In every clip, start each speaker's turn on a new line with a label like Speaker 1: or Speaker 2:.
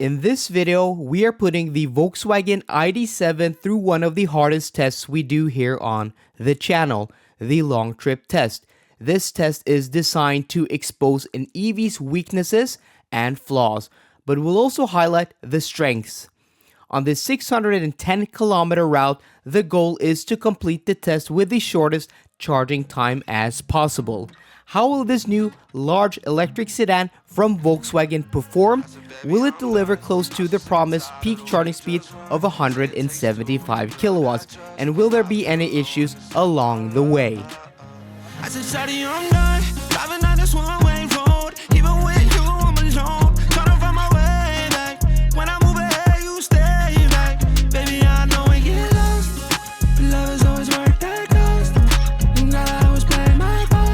Speaker 1: In this video, we are putting the Volkswagen ID.7 through one of the hardest tests we do here on the channel, the long trip test. This test is designed to expose an EV's weaknesses and flaws, but will also highlight the strengths. On this 610-kilometer route, the goal is to complete the test with the shortest charging time as possible. How will this new large electric sedan from Volkswagen perform? Will it deliver close to the promised peak charging speed of 175 kilowatts? And will there be any issues along the way? I said, Shawty, I'm done driving down this one-way road. Even with you, I'm alone. Trying to find my way back. When I move ahead, you stay back. Baby, I know we get lost. Love is always worth that cost. Girl, I was playing my part.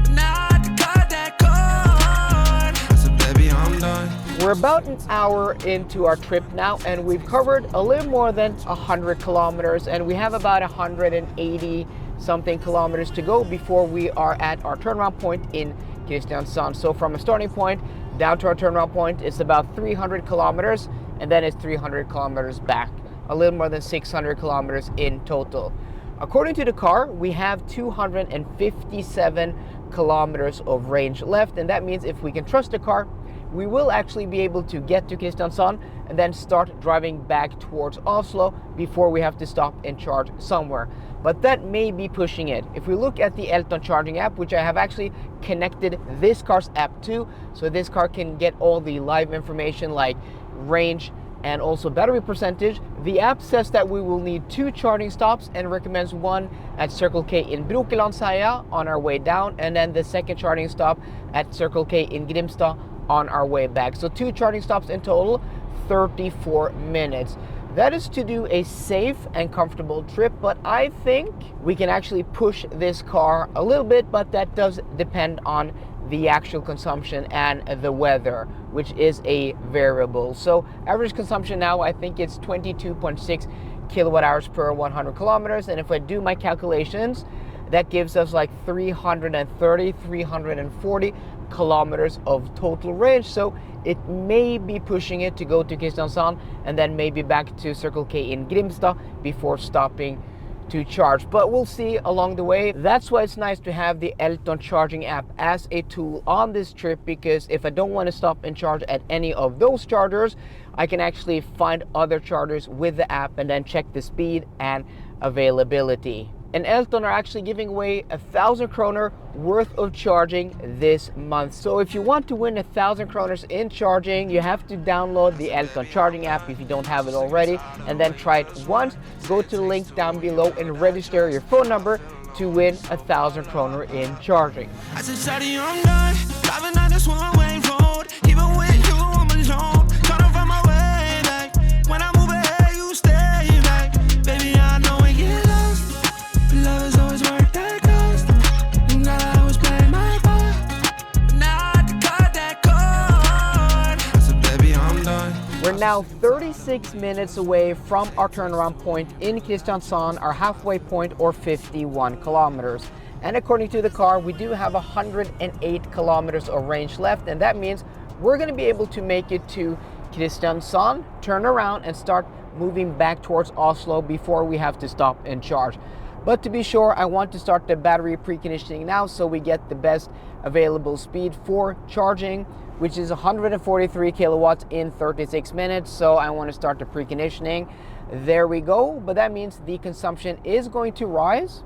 Speaker 1: Now I can cut that cord. I said, baby, I'm done. We're about an hour into our trip now, and we've covered a little more than 100 kilometers, and we have about 180 something kilometers to go before we are at our turnaround point in Kristiansand. So from a starting point down to our turnaround point, it's about 300 kilometers, and then it's 300 kilometers back, a little more than 600 kilometers in total. According to the car, we have 257 kilometers of range left, and that means if we can trust the car, we will actually be able to get to Kristiansand and then start driving back towards Oslo before we have to stop and charge somewhere. But that may be pushing it. If we look at the Elton charging app, which I have actually connected this car's app to, so this car can get all the live information like range and also battery percentage, the app says that we will need 2 charging stops and recommends one at Circle K in Brokelandsheia on our way down, and then the second charging stop at Circle K in Grimstad on our way back. So 2 charging stops in total, 34 minutes. That is to do a safe and comfortable trip, but I think we can actually push this car a little bit, but that does depend on the actual consumption and the weather, which is a variable. So average consumption now, I think it's 22.6 kilowatt hours per 100 kilometers, and if I do my calculations, that gives us like 340 kilometers of total range. So it may be pushing it to go to Kristiansand and then maybe back to Circle K in Grimstad before stopping to charge, but we'll see along the way. That's why it's nice to have the Elton charging app as a tool on this trip, because if I don't want to stop and charge at any of those chargers, I can actually find other chargers with the app and then check the speed and availability. And Elton are actually giving away 1,000 kroner worth of charging this month. So if you want to win 1,000 kroners in charging, you have to download the Elton charging app if you don't have it already, and then try it once. Go to the link down below and register your phone number to win 1,000 kroner in charging. I said, Shawty, I'm done driving down this one-way road. Even with you, I'm alone. Trying to find my way back. When I move ahead, you stay back. Baby, I know we get lost. Love is always worth that cost. Girl, I was playing my part. Now I can cut that cord. So baby, I'm done. We're now 36 minutes away from our turnaround point in Kristiansand, our halfway point, or 51 kilometers. And according to the car, we do have 108 kilometers of range left, and that means we're going to be able to make it to Kristiansand, turn around, and start moving back towards Oslo before we have to stop and charge. But to be sure, I want to start the battery preconditioning now so we get the best available speed for charging, which is 143 kilowatts in 36 minutes. So I want to start the preconditioning. There we go. But that means the consumption is going to rise,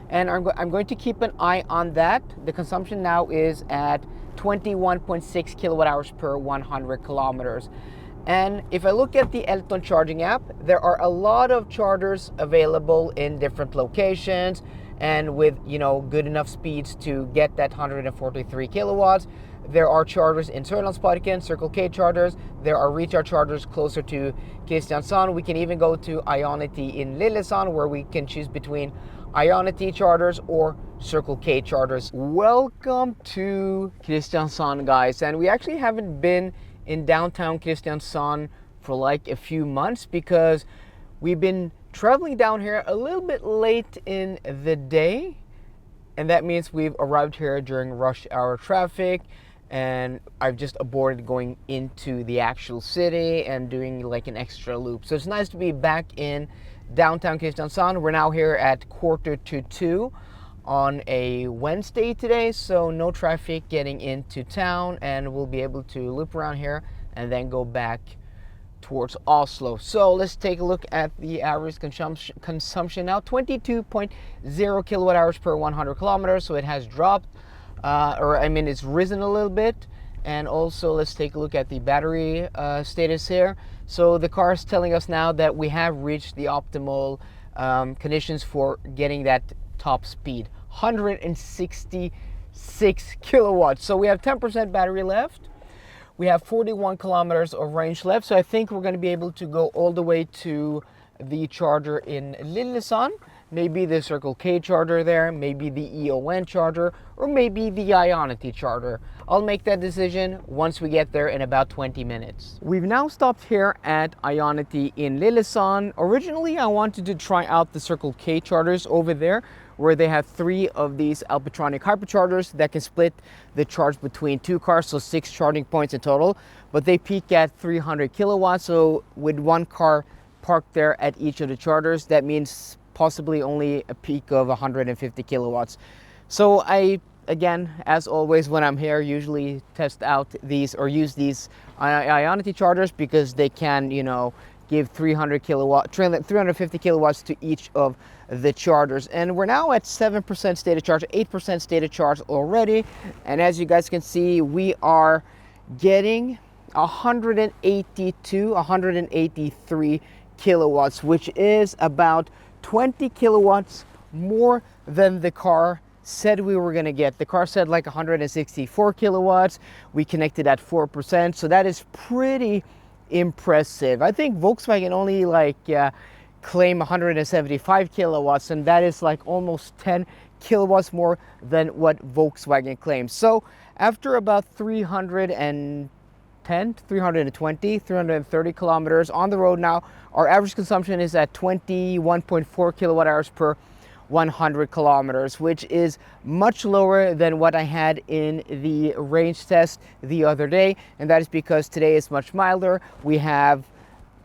Speaker 1: and I'm going to keep an eye on that. The consumption now is at 21.6 kilowatt hours per 100 kilometers. And if I look at the Elton charging app, there are a lot of chargers available in different locations and with, good enough speeds to get that 143 kilowatts. There are chargers in Sørlandsparken, Circle K chargers. There are recharge chargers closer to Kristiansand. We can even go to Ionity in Lillesand, where we can choose between Ionity chargers or Circle K chargers. Welcome to Kristiansand, guys. And we actually haven't been in downtown Kristiansand for like a few months because we've been traveling down here a little bit late in the day, and that means we've arrived here during rush hour traffic, and I've just aborted going into the actual city and doing like an extra loop. So it's nice to be back in downtown Kristiansand. We're now here at 1:45 on a Wednesday today, so no traffic getting into town, and we'll be able to loop around here and then go back towards Oslo. So let's take a look at the average consumption now. 22.0 kilowatt hours per 100 kilometers, so it has dropped, it's risen a little bit. And also let's take a look at the battery status here. So the car is telling us now that we have reached the optimal conditions for getting that top speed, 166 kilowatts. So we have 10% battery left. We have 41 kilometers of range left, so I think we're going to be able to go all the way to the charger in Lillesand, maybe the Circle K charger there, maybe the EON charger, or maybe the Ionity charger. I'll make that decision once we get there in about 20 minutes. We've now stopped here at Ionity in Lillesand. Originally, I wanted to try out the Circle K chargers over there, where they have 3 of these Alpitronic hyperchargers that can split the charge between 2 cars, so 6 charging points in total. But they peak at 300 kilowatts, so with 1 car parked there at each of the chargers, that means possibly only a peak of 150 kilowatts. So I, again, as always, when I'm here, usually test out these or use these Ionity chargers because they can, give 350 kilowatts to each of the chargers. And we're now at 7% state of charge, 8% state of charge already. And as you guys can see, we are getting 183 kilowatts, which is about 20 kilowatts more than the car said we were going to get. The car said like 164 kilowatts. We connected at 4%, so that is pretty impressive. I think Volkswagen only claim 175 kilowatts, and that is like almost 10 kilowatts more than what Volkswagen claims. So after about 330 kilometers on the road now, our average consumption is at 21.4 kilowatt hours per 100 kilometers, which is much lower than what I had in the range test the other day. And that is because today is much milder. We have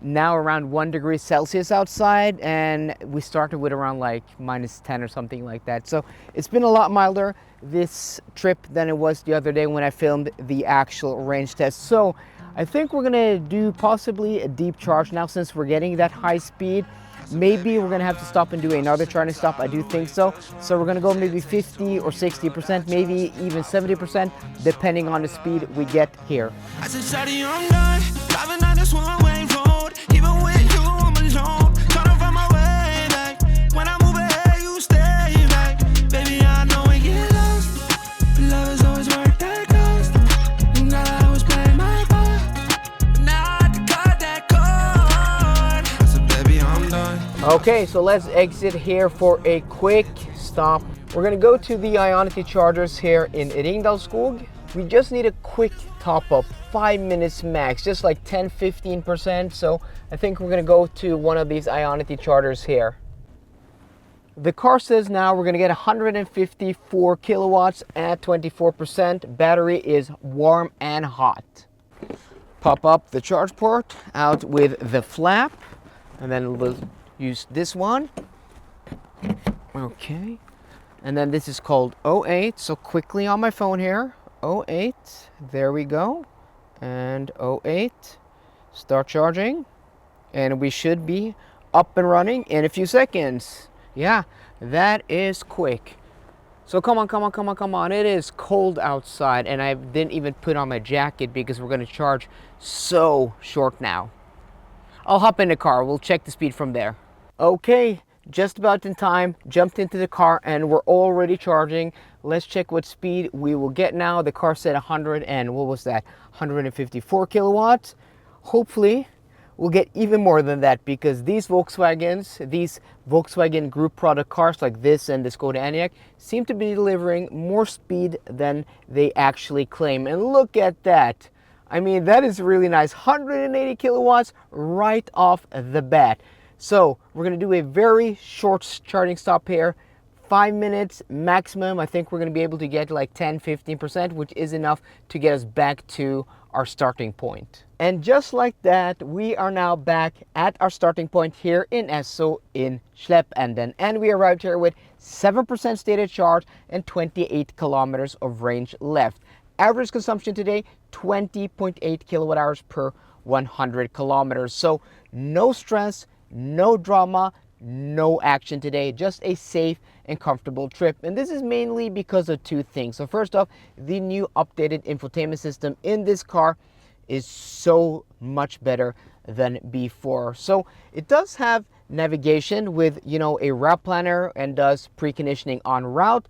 Speaker 1: now around 1 degree Celsius outside, and we started with around like -10 or something like that. So it's been a lot milder this trip than it was the other day when I filmed the actual range test. So I think we're gonna do possibly a deep charge now, since we're getting that high speed. Maybe we're gonna have to stop and do another charging stop. I do think so. So we're gonna go maybe 50 or 60%, maybe even 70%, depending on the speed we get here. Okay, so let's exit here for a quick stop. We're gonna go to the Ionity chargers here in Ringdalsskog. We just need a quick top up, 5 minutes max, just like 10-15%. So I think we're gonna go to one of these Ionity chargers here. The car says now we're gonna get 154 kilowatts at 24%. Battery is warm and hot. Pop up the charge port out with the flap, and then we'll use this one. Okay, and then this is called 08. So quickly on my phone here, 08, there we go, and 08, start charging, and we should be up and running in a few seconds. Yeah, that is quick. So come on, it is cold outside, and I didn't even put on my jacket because we're gonna charge so short now. I'll hop in the car, we'll check the speed from there. Okay, just about in time, jumped into the car and we're already charging. Let's check what speed we will get now. The car said 154 kilowatts. Hopefully we'll get even more than that, because these Volkswagen Group product cars like this and the Skoda Enyaq seem to be delivering more speed than they actually claim. And look at that. I mean, that is really nice. 180 kilowatts right off the bat. So we're going to do a very short charging stop here, 5 minutes maximum. I think we're going to be able to get like 10-15%, which is enough to get us back to our starting point. And just like that, we are now back at our starting point here in Esso in Släppenden, and we arrived here with 7% stated charge and 28 kilometers of range left. Average consumption today, 20.8 kilowatt hours per 100 kilometers. So no stress, no drama, no action today, just a safe and comfortable trip. And this is mainly because of two things. So first off, the new updated infotainment system in this car is so much better than before. So it does have navigation with, a route planner and does preconditioning en route,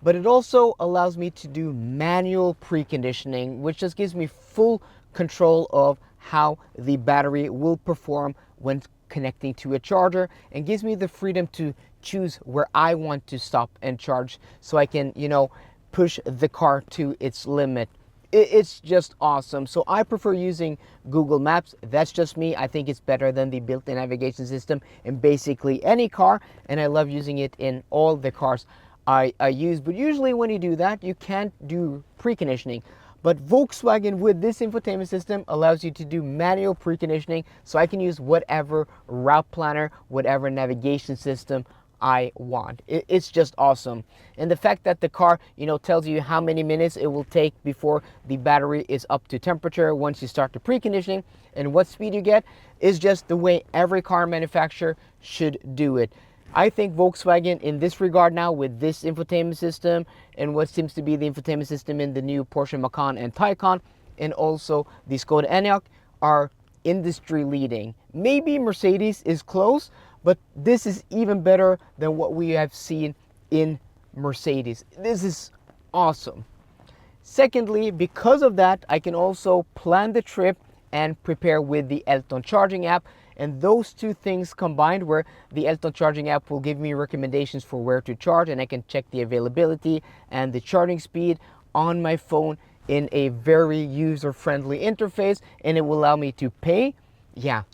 Speaker 1: but it also allows me to do manual preconditioning, which just gives me full control of how the battery will perform when connecting to a charger, and gives me the freedom to choose where I want to stop and charge, so I can, push the car to its limit. It's just awesome. So I prefer using Google Maps. That's just me. I think it's better than the built-in navigation system in basically any car, and I love using it in all the cars I use. But usually when you do that, you can't do preconditioning. But Volkswagen with this infotainment system allows you to do manual preconditioning, so I can use whatever route planner, whatever navigation system I want. It's just awesome. And the fact that the car, tells you how many minutes it will take before the battery is up to temperature once you start the preconditioning, and what speed you get, is just the way every car manufacturer should do it. I think Volkswagen in this regard now, with this infotainment system and what seems to be the infotainment system in the new Porsche Macan and Taycan, and also the Skoda Enyaq, are industry leading. Maybe Mercedes is close, but this is even better than what we have seen in Mercedes. This is awesome. Secondly, because of that, I can also plan the trip and prepare with the Elton charging app. And those two things combined, where the Elton charging app will give me recommendations for where to charge, and I can check the availability and the charging speed on my phone in a very user-friendly interface, and it will allow me to pay. Yeah,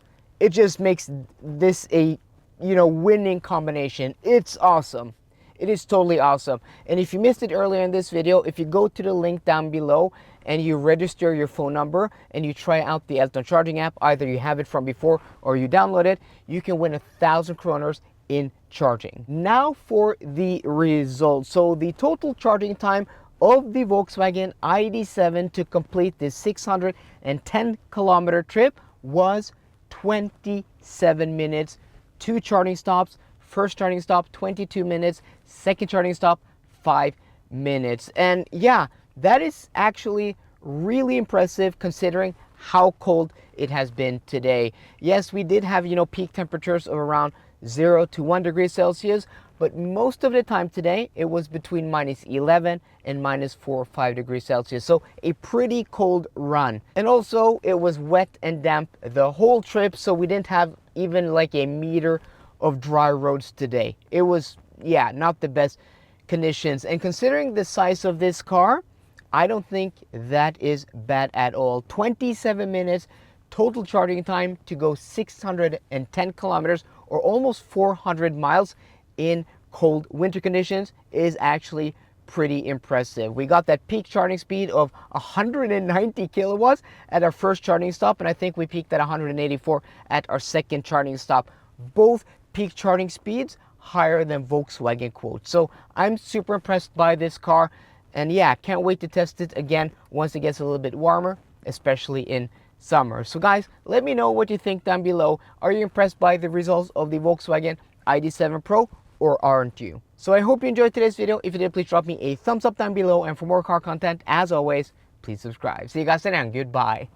Speaker 1: it just makes this a winning combination. It's awesome. It is totally awesome. And if you missed it earlier in this video, if you go to the link down below and you register your phone number and you try out the Elton charging app, either you have it from before or you download it, you can win 1,000 kroners in charging. Now for the results. So the total charging time of the Volkswagen ID.7 to complete this 610 kilometer trip was 27 minutes. 2 charging stops. First charging stop 22 minutes, second charging stop 5 minutes. And yeah, that is actually really impressive considering how cold it has been today. Yes, we did have, peak temperatures of around 0 to 1 degree Celsius, but most of the time today it was between -11 and -4 or 5 degrees Celsius. So a pretty cold run. And also it was wet and damp the whole trip, so we didn't have even like a meter of dry roads today. It was, not the best conditions. And considering the size of this car, I don't think that is bad at all. 27 minutes total charging time to go 610 kilometers, or almost 400 miles in cold winter conditions, is actually pretty impressive. We got that peak charging speed of 190 kilowatts at our first charging stop, and I think we peaked at 184 at our second charging stop. Both peak charging speeds higher than Volkswagen quotes. So I'm super impressed by this car, and can't wait to test it again once it gets a little bit warmer, especially in summer. So guys, let me know what you think down below. Are you impressed by the results of the Volkswagen ID.7 Pro, or aren't you? So I hope you enjoyed today's video. If you did, please drop me a thumbs up down below, and for more car content, as always, please subscribe. See you guys then, and goodbye.